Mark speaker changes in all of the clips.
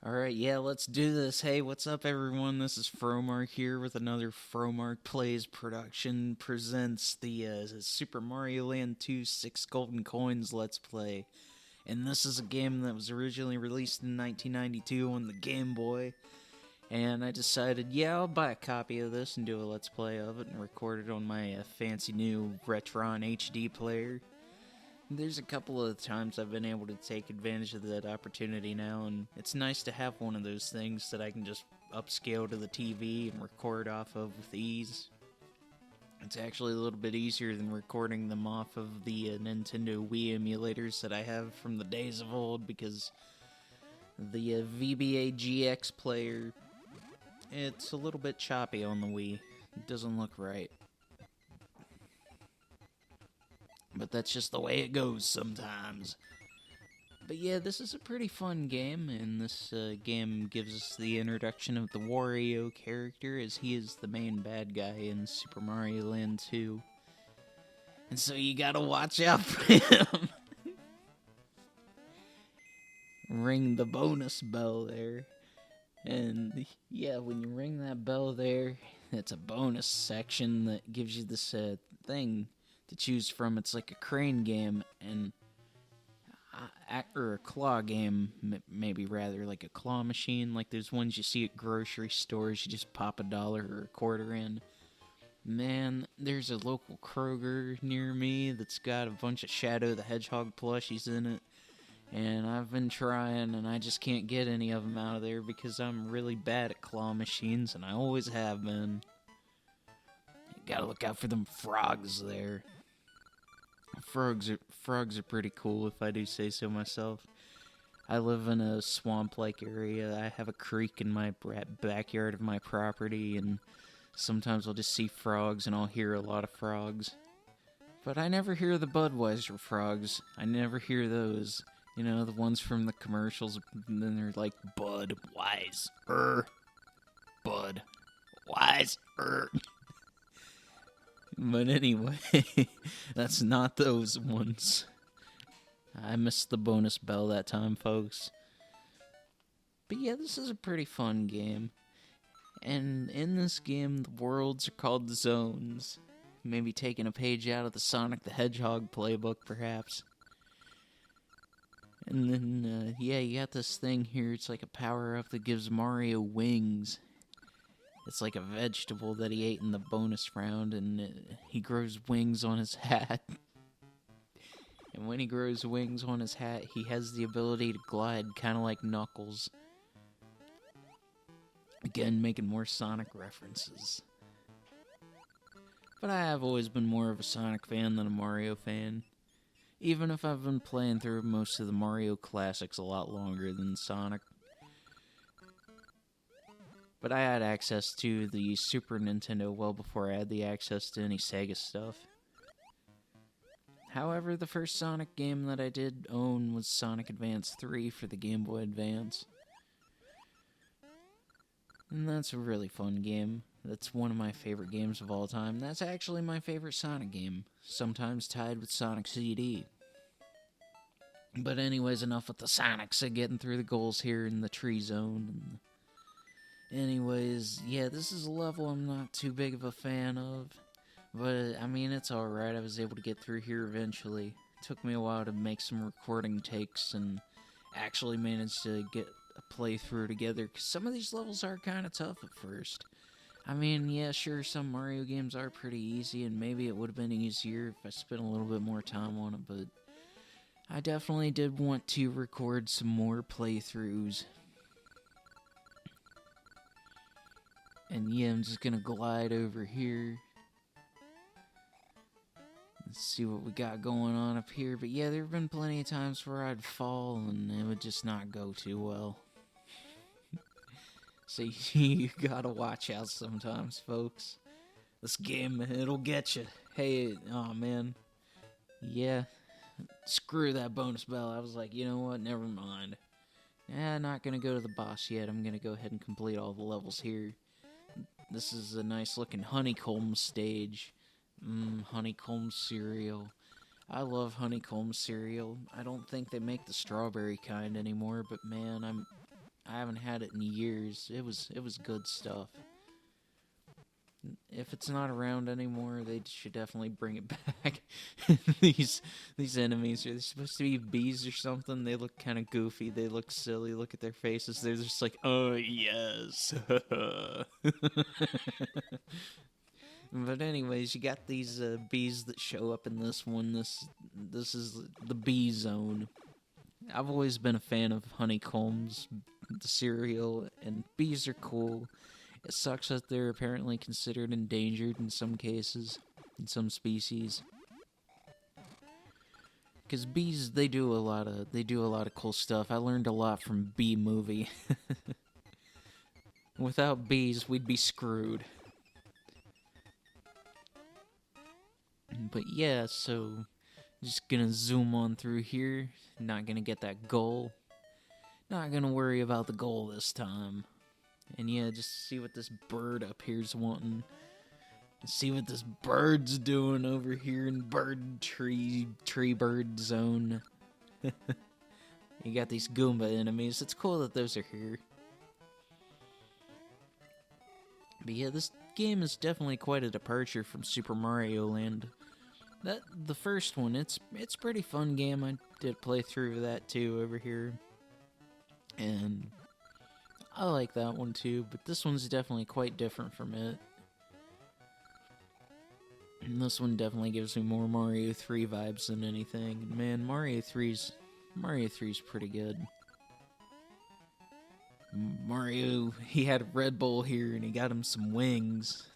Speaker 1: Alright, yeah, let's do this. Hey, what's up, everyone? This is Fromark here with another Fromark Plays production presents the Super Mario Land 2 6 Golden Coins Let's Play. And this is a game that was originally released in 1992 on the Game Boy. And I decided, yeah, I'll buy a copy of this and do a Let's Play of it and record it on my fancy new Retron HD player. There's a couple of times I've been able to take advantage of that opportunity now, and it's nice to have one of those things that I can just upscale to the TV and record off of with ease. It's actually a little bit easier than recording them off of the Nintendo Wii emulators that I have from the days of old, because the VBA GX player, it's a little bit choppy on the Wii. It doesn't look right. But that's just the way it goes sometimes. But yeah, this is a pretty fun game, and this game gives us the introduction of the Wario character, as he is the main bad guy in Super Mario Land 2. And so you gotta watch out for him. Ring the bonus bell there. And yeah, when you ring that bell there, it's a bonus section that gives you this thing to choose from. It's like a crane game and or a claw game, maybe rather like a claw machine, like those ones you see at grocery stores. You just pop $1 or a quarter in. Man, there's a local Kroger near me that's got a bunch of Shadow the Hedgehog plushies in it, and I've been trying, and I just can't get any of them out of there because I'm really bad at claw machines, and I always have been. You gotta look out for them frogs there. Frogs are pretty cool, if I do say so myself. I live in a swamp-like area. I have a creek in my backyard of my property, and sometimes I'll just see frogs, and I'll hear a lot of frogs. But I never hear the Budweiser frogs. I never hear those. You know, the ones from the commercials, and then they're like, Budweiser. Budweiser. But anyway, that's not those ones. I missed the bonus bell that time, folks. But yeah, this is a pretty fun game. And in this game, the worlds are called zones. Maybe taking a page out of the Sonic the Hedgehog playbook, perhaps. And then, yeah, you got this thing here. It's like a power-up that gives Mario wings. It's like a vegetable that he ate in the bonus round, and he grows wings on his hat. And when he grows wings on his hat, he has the ability to glide, kind of like Knuckles. Again, making more Sonic references. But I have always been more of a Sonic fan than a Mario fan. Even if I've been playing through most of the Mario classics a lot longer than Sonic. But I had access to the Super Nintendo well before I had the access to any Sega stuff. However, the first Sonic game that I did own was Sonic Advance 3 for the Game Boy Advance. And that's a really fun game. That's one of my favorite games of all time. That's actually my favorite Sonic game, sometimes tied with Sonic CD. But anyways, enough with the Sonics and getting through the goals here in the tree zone. Anyways, yeah, this is a level I'm not too big of a fan of. But, I mean, it's alright. I was able to get through here eventually. It took me a while to make some recording takes and actually managed to get a playthrough together, because some of these levels are kind of tough at first. I mean, yeah, sure, some Mario games are pretty easy, and maybe it would have been easier if I spent a little bit more time on it, but I definitely did want to record some more playthroughs. And yeah, I'm just gonna glide over here. Let's see what we got going on up here. But yeah, there have been plenty of times where I'd fall and it would just not go too well. So you gotta watch out sometimes, folks. This game, it'll get you. Hey, oh man. Yeah, screw that bonus bell. I was like, you know what, never mind. Not gonna go to the boss yet. I'm gonna go ahead and complete all the levels here. This is a nice looking honeycomb stage. Honeycomb cereal. I love honeycomb cereal. I don't think they make the strawberry kind anymore, but man, I haven't had it in years. It was good stuff. If it's not around anymore, they should definitely bring it back. these these enemies, are they supposed to be bees or something? They look kind of goofy. They look silly. Look at their faces. They're just like, oh yes. But anyways, you got these bees that show up in this one. This is the bee zone. I've always been a fan of honeycombs, the cereal, and bees are cool. It sucks that they're apparently considered endangered in some cases, in some species. Because bees, they do a lot of cool stuff. I learned a lot from Bee Movie. Without bees, we'd be screwed. But yeah, so just gonna zoom on through here. Not gonna get that goal. Not gonna worry about the goal this time. And yeah, just see what this bird up here's wanting. See what this bird's doing over here in tree bird zone. You got these Goomba enemies. It's cool that those are here. But yeah, this game is definitely quite a departure from Super Mario Land. The first one, it's a pretty fun game. I did play through that too over here. And I like that one too, but this one's definitely quite different from it. And this one definitely gives me more Mario 3 vibes than anything. Man, Mario 3's pretty good. Mario, he had a Red Bull here and he got him some wings.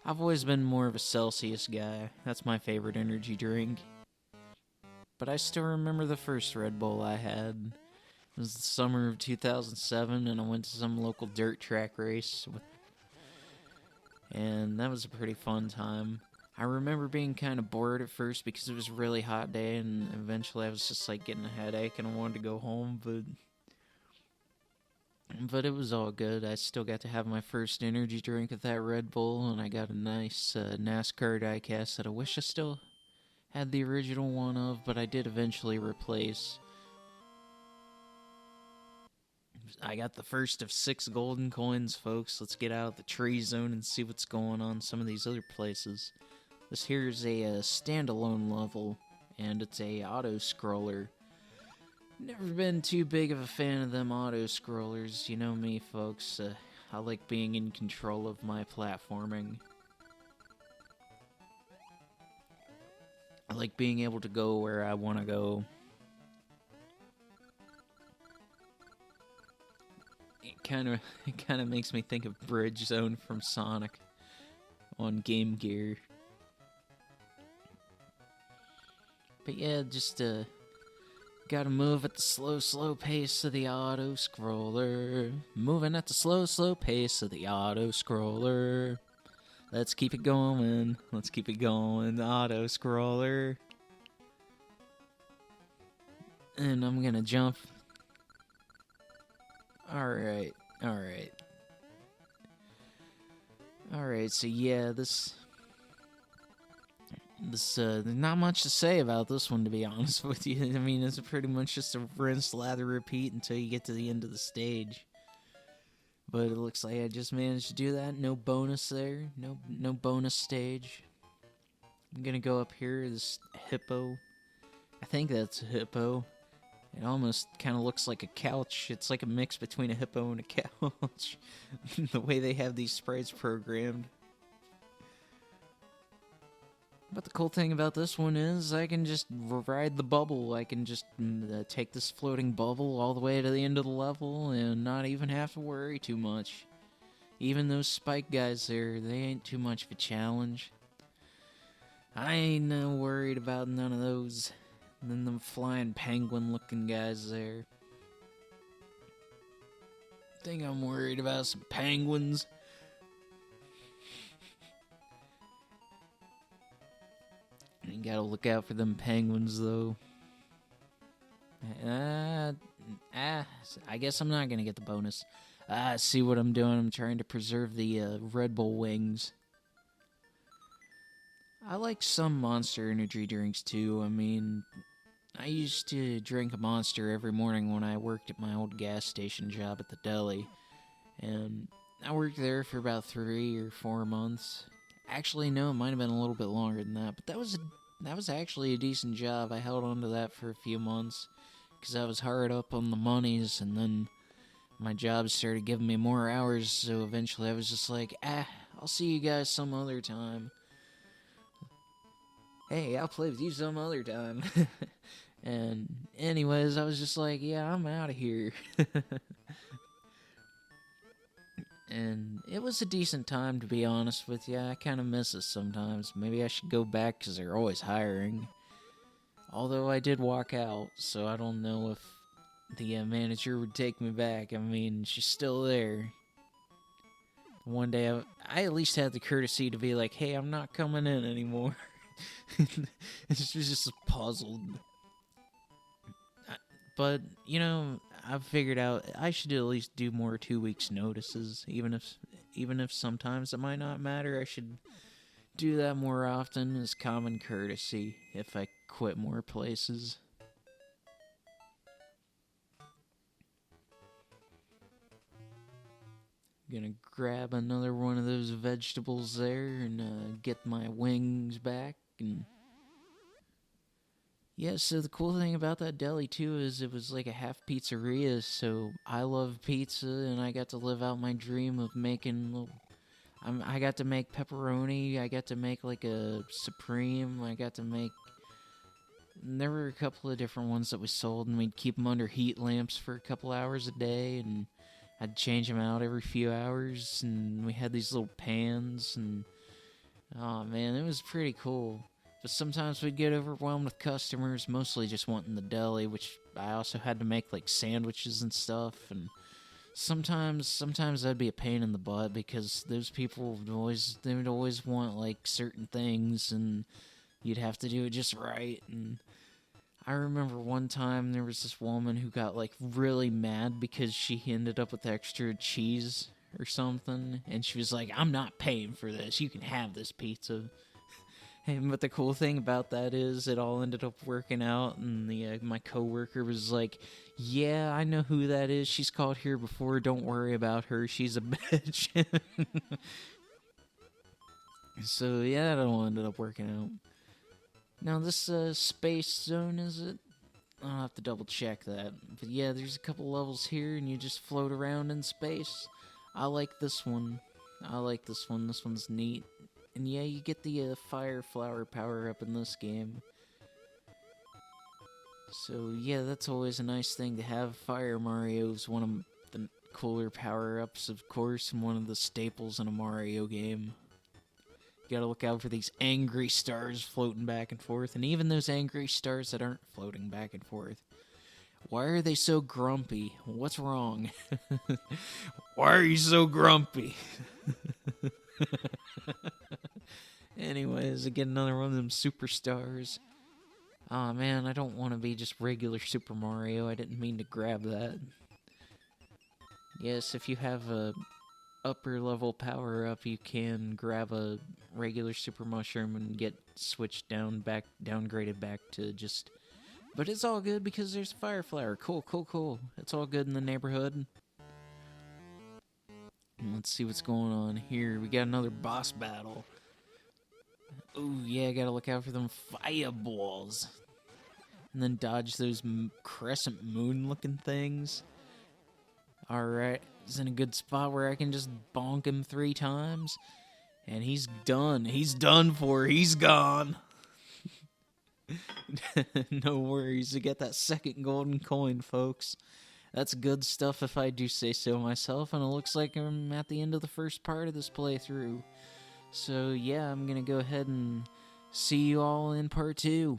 Speaker 1: I've always been more of a Celsius guy. That's my favorite energy drink. But I still remember the first Red Bull I had. It was the summer of 2007, and I went to some local dirt track race. And that was a pretty fun time. I remember being kind of bored at first because it was a really hot day, and eventually I was just like getting a headache and I wanted to go home, but it was all good. I still got to have my first energy drink of that Red Bull, and I got a nice NASCAR diecast that I wish I still had the original one of, but I did eventually replace. I got the first of 6 golden coins, folks. Let's get out of the tree zone and see what's going on some of these other places. This here is a standalone level, and it's a auto-scroller. Never been too big of a fan of them auto-scrollers. You know me, folks. I like being in control of my platforming. I like being able to go where I want to go. It kind of makes me think of Bridge Zone from Sonic on Game Gear. But yeah, just gotta move at the slow pace of the auto-scroller. Moving at the slow pace of the auto-scroller. Let's keep it going. Let's keep it going, auto-scroller. And I'm gonna jump. Alright. Alright, so yeah, there's not much to say about this one, to be honest with you. I mean, it's pretty much just a rinse, lather, repeat until you get to the end of the stage. But it looks like I just managed to do that. No bonus there. No bonus stage. I'm gonna go up here, this hippo. I think that's a hippo. It almost kind of looks like a couch. It's like a mix between a hippo and a couch. The way they have these sprites programmed. But the cool thing about this one is I can just ride the bubble. I can just take this floating bubble all the way to the end of the level and not even have to worry too much. Even those spike guys there, they ain't too much of a challenge. I ain't no worried about none of those. And then them flying penguin looking guys there. Think I'm worried about some penguins. You gotta look out for them penguins, though. I guess I'm not gonna get the bonus. See what I'm doing? I'm trying to preserve the Red Bull wings. I like some Monster Energy drinks, too. I mean, I used to drink a Monster every morning when I worked at my old gas station job at the deli. And I worked there for about 3 or 4 months. Actually, no, it might have been a little bit longer than that, but that was actually a decent job. I held on to that for a few months because I was hard up on the monies, and then my job started giving me more hours, so eventually I was just like, I'll see you guys some other time. Hey, I'll play with you some other time. And anyways, I was just like, yeah, I'm out of here. And it was a decent time, to be honest with you. I kind of miss it sometimes. Maybe I should go back because they're always hiring. Although I did walk out, so I don't know if the manager would take me back. I mean, she's still there. One day, I at least had the courtesy to be like, hey, I'm not coming in anymore. She was just puzzled. But, you know, I've figured out I should at least do more 2 weeks notices, even if sometimes it might not matter. I should do that more often as common courtesy if I quit more places. Gonna grab another one of those vegetables there and get my wings back. And yeah, so the cool thing about that deli too is it was like a half pizzeria, so I love pizza and I got to live out my dream of making little... I got to make pepperoni, I got to make like a supreme, I got to make... There were a couple of different ones that we sold, and we'd keep them under heat lamps for a couple hours a day, and I'd change them out every few hours, and we had these little pans, and... Oh man, it was pretty cool. But sometimes we'd get overwhelmed with customers, mostly just wanting the deli, which I also had to make like sandwiches and stuff, and sometimes that'd be a pain in the butt because those people would always want like certain things, and you'd have to do it just right. And I remember one time there was this woman who got like really mad because she ended up with extra cheese or something, and she was like, I'm not paying for this, you can have this pizza. But the cool thing about that is it all ended up working out, and my coworker was like, yeah, I know who that is, she's called here before, don't worry about her, she's a bitch. So yeah, that all ended up working out. Now this space zone, is it? I'll have to double check that. But yeah, there's a couple levels here, and you just float around in space. I like this one. This one's neat. And yeah, you get the fire flower power up in this game. So yeah, that's always a nice thing to have. Fire Mario's one of the cooler power-ups, of course, and one of the staples in a Mario game. You gotta look out for these angry stars floating back and forth, and even those angry stars that aren't floating back and forth. Why are they so grumpy? What's wrong? Why are you so grumpy? Anyways, I get another one of them superstars. Aw, man, I don't want to be just regular Super Mario. I didn't mean to grab that. Yes, if you have a upper level power up, you can grab a regular Super Mushroom and get switched downgraded back to just... But it's all good because there's Fire Flower. Cool. It's all good in the neighborhood. Let's see what's going on here. We got another boss battle. Oh yeah, gotta look out for them fireballs. And then dodge those crescent moon looking things. Alright, he's in a good spot where I can just bonk him 3 times. And he's done. He's done for. He's gone. No worries, to get that second golden coin, folks. That's good stuff if I do say so myself, and it looks like I'm at the end of the first part of this playthrough. So yeah, I'm gonna go ahead and see you all in part 2.